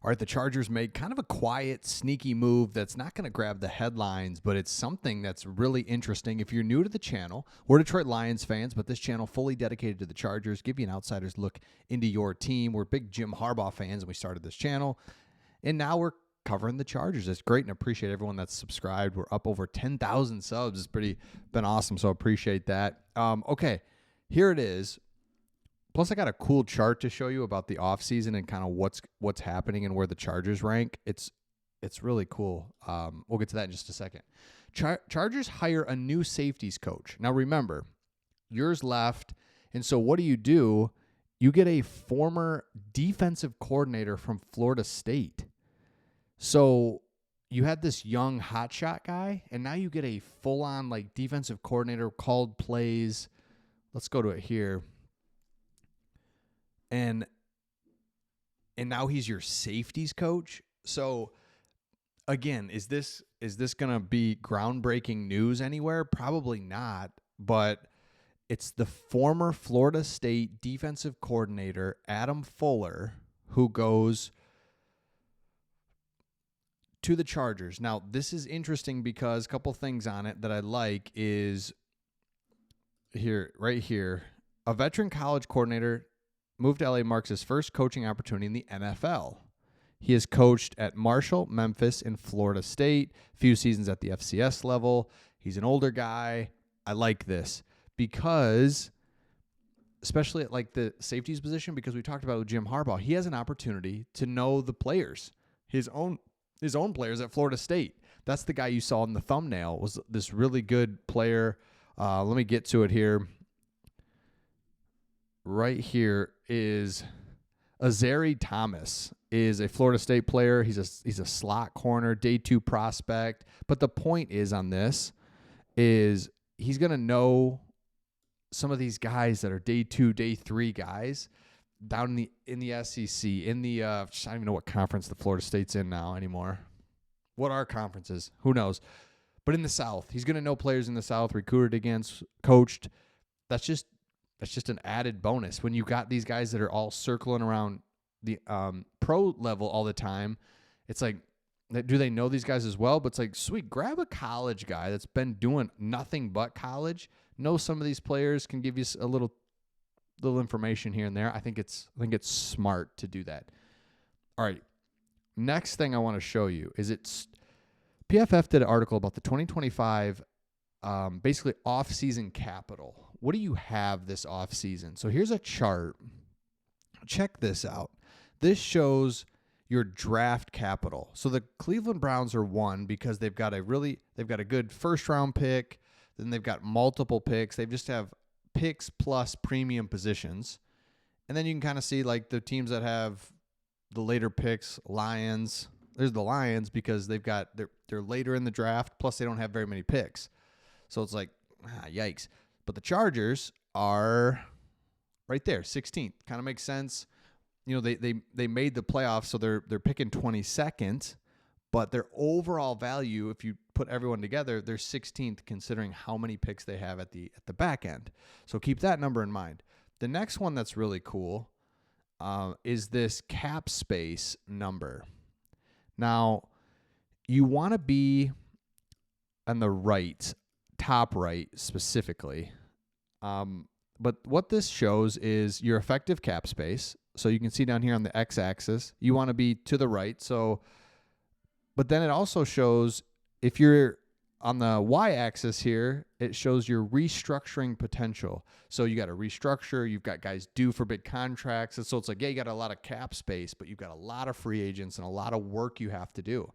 All right, the Chargers make kind of a quiet, sneaky move that's not going to grab the headlines, but it's something that's really interesting. If you're new to the channel, we're Detroit Lions fans, but this channel fully dedicated to the Chargers, give you an outsider's look into your team. We're big Jim Harbaugh fans, and we started this channel, and now we're covering the Chargers. It's great, and appreciate everyone that's subscribed. We're up over 10,000 subs. It's been awesome, so appreciate that. Okay, here it is. Plus, I got a cool chart to show you about the offseason and kind of what's happening and where the Chargers rank. It's really cool. We'll get to that in just a second. Chargers hire a new safeties coach. Now, remember, yours left, and so what do? You get a former defensive coordinator from Florida State. So you had this young hotshot guy, and now you get a full-on like defensive coordinator, called plays. Let's go to it here. And now he's your safeties coach. So again, is this going to be groundbreaking news anywhere? Probably not, but it's the former Florida State defensive coordinator, Adam Fuller, who goes to the Chargers. Now, this is interesting because a couple things on it that I like is right here, a veteran college coordinator moved to LA marks his first coaching opportunity in the NFL. He has coached at Marshall, Memphis, and Florida State, a few seasons at the FCS level. He's an older guy. I like this because, especially at like the safeties position, because we talked about with Jim Harbaugh, he has an opportunity to know the players, his own players at Florida State. That's the guy you saw in the thumbnail, was this really good player. Let me get to it here. Right here is Azari Thomas, is a Florida State player. He's a slot corner, day 2 prospect. But the point is on this is he's going to know some of these guys that are day 2, day 3 guys down in the SEC, in the I don't even know what conference the Florida State's in now anymore. What are conferences? Who knows? But in the South, he's going to know players in the South, recruited against, coached. That's just an added bonus when you got these guys that are all circling around the pro level all the time. It's like, do they know these guys as well? But it's like, sweet, grab a college guy that's been doing nothing but college. Know some of these players, can give you a little information here and there. I think it's smart to do that. All right, next thing I want to show you is PFF did an article about the 2025 basically off-season capital. What do you have this off-season? So here's a chart. Check this out. This shows your draft capital. So the Cleveland Browns are 1 because they've got a good first-round pick. Then they've got multiple picks. They just have picks plus premium positions. And then you can kind of see like the teams that have the later picks, Lions. There's the Lions because they're later in the draft, plus they don't have very many picks. So it's like, yikes. But the Chargers are right there, 16th. Kind of makes sense. You know, they made the playoffs, so they're picking 22nd, but their overall value, if you put everyone together, they're 16th considering how many picks they have at the back end. So keep that number in mind. The next one that's really cool is this cap space number. Now, you want to be on the right, top right specifically. But what this shows is your effective cap space. So you can see down here on the x-axis, you want to be to the right. But then it also shows if you're on the y-axis here, it shows your restructuring potential. So you got to restructure. You've got guys due for big contracts. And so it's like, yeah, you got a lot of cap space, but you've got a lot of free agents and a lot of work you have to do.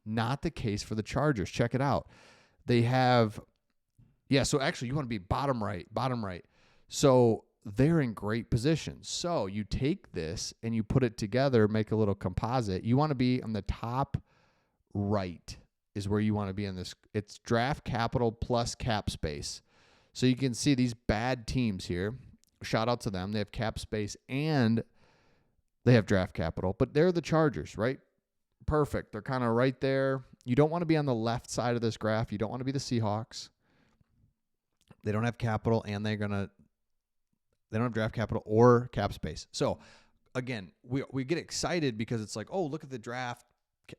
Not the case for the Chargers. Check it out. They have, so actually you want to be bottom right. So they're in great position. So you take this and you put it together, make a little composite. You want to be on the top right is where you want to be in this. It's draft capital plus cap space. So you can see these bad teams here. Shout out to them. They have cap space and they have draft capital, but they're the Chargers, right? Perfect. They're kind of right there. You don't want to be on the left side of this graph. You don't want to be the Seahawks. They don't have capital and they don't have draft capital or cap space. So again, we get excited because it's like, oh, look at the draft.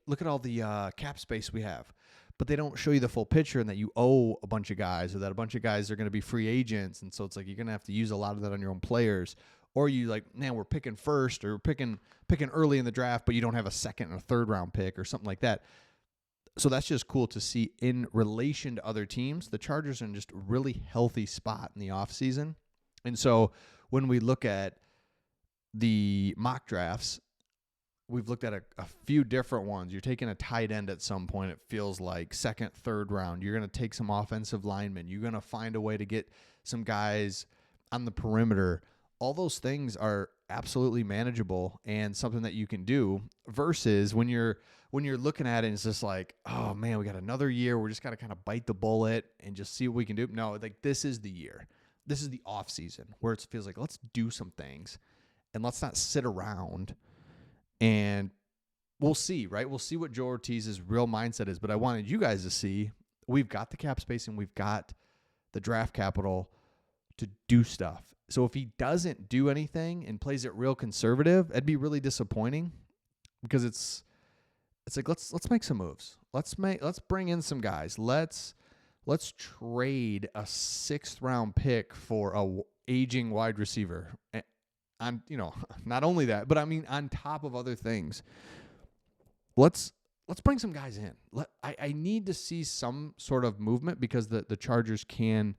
Look at all the cap space we have. But they don't show you the full picture and that you owe a bunch of guys or that a bunch of guys are going to be free agents. And so it's like you're going to have to use a lot of that on your own players. Or you like, man, we're picking first or picking early in the draft, but you don't have a second and a third round pick or something like that. So that's just cool to see in relation to other teams. The Chargers are in just a really healthy spot in the offseason. And so when we look at the mock drafts, we've looked at a few different ones. You're taking a tight end at some point. It feels like second, third round. You're going to take some offensive linemen. You're going to find a way to get some guys on the perimeter. All those things are absolutely manageable and something that you can do versus when you're looking at it, it's just like, oh man, we got another year. We're just got to kind of bite the bullet and just see what we can do. No, like this is the year. This is the off season where it feels like let's do some things and let's not sit around. And we'll see, right? We'll see what Joe Ortiz's real mindset is. But I wanted you guys to see we've got the cap space and we've got the draft capital to do stuff. So if he doesn't do anything and plays it real conservative, it'd be really disappointing because it's like let's make some moves. Let's bring in some guys. Let's trade a 6th round pick for a aging wide receiver. On not only that, but I mean on top of other things. Let's bring some guys in. I need to see some sort of movement because the Chargers can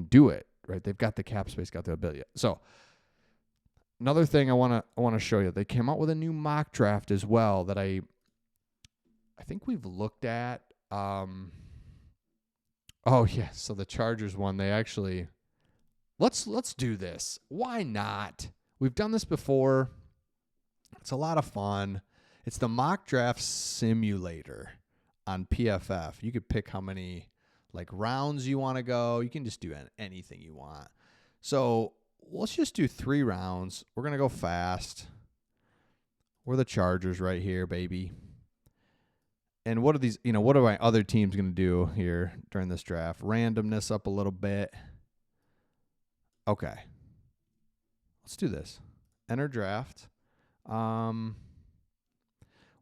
do it, right? They've got the cap space, got the ability. So another thing I want to show you. They came out with a new mock draft as well that I think we've looked at. Oh yeah, so the Chargers one, they actually let's do this. Why not? We've done this before. It's a lot of fun. It's the mock draft simulator on PFF. You could pick how many like rounds you want to go. You can just do anything you want. So let's just do 3 rounds. We're going to go fast. We're the Chargers right here, baby. And what are my other teams going to do here during this draft? Randomness up a little bit. Okay. Let's do this. Enter draft.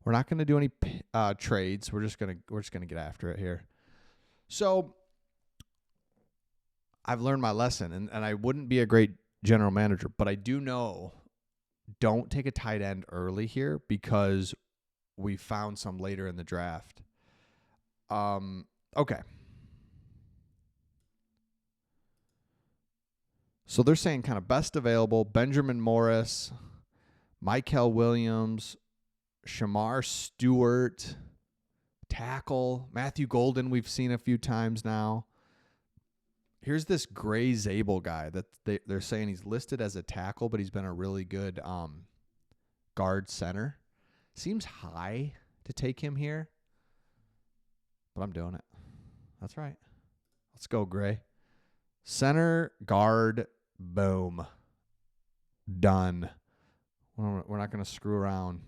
We're not going to do any trades. We're just going to get after it here. So I've learned my lesson, and I wouldn't be a great general manager, but I do know don't take a tight end early here because we found some later in the draft. Okay. So they're saying kind of best available, Benjamin Morris, Michael Williams, Shamar Stewart, tackle, Matthew Golden we've seen a few times now. Here's this Gray Zabel guy that they're saying he's listed as a tackle, but he's been a really good guard center. Seems high to take him here, but I'm doing it. That's right. Let's go, Gray. Center, guard, boom. Done. We're not going to screw around.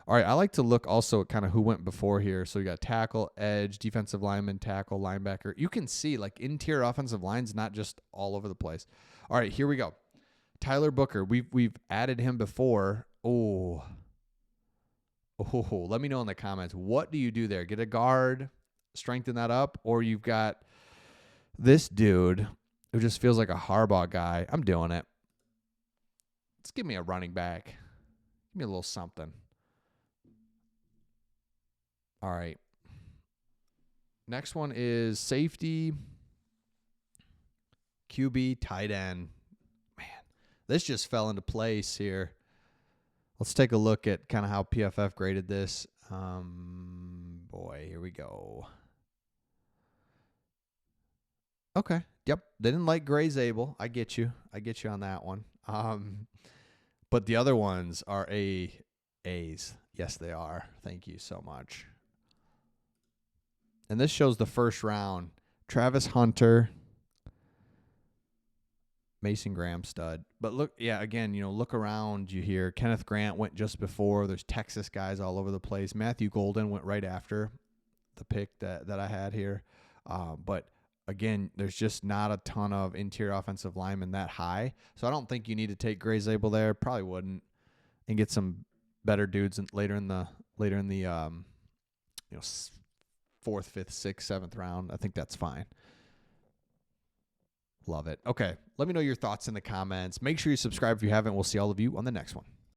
All right, I like to look also at kind of who went before here. So you got tackle, edge, defensive lineman, tackle, linebacker. You can see like interior offensive lines, not just all over the place. All right, here we go. Tyler Booker, we've added him before. Oh, let me know in the comments. What do you do there? Get a guard, strengthen that up, or you've got this dude who just feels like a Harbaugh guy. I'm doing it. Let's give me a running back. Give me a little something. All right. Next one is safety, QB, tight end. Man, this just fell into place here. Let's take a look at kind of how PFF graded this. Boy, here we go. Okay. Yep. They didn't like Gray Zabel. I get you on that one. But the other ones are A's. Yes, they are. Thank you so much. And this shows the first round. Travis Hunter, Mason Graham stud. But look, yeah, again, look around you here. Kenneth Grant went just before. There's Texas guys all over the place. Matthew Golden went right after the pick that I had here. But again, there's just not a ton of interior offensive linemen that high. So I don't think you need to take Gray Zabel there. Probably wouldn't, and get some better dudes later in the fourth, fifth, sixth, seventh round. I think that's fine. Love it. Okay, let me know your thoughts in the comments. Make sure you subscribe if you haven't. We'll see all of you on the next one.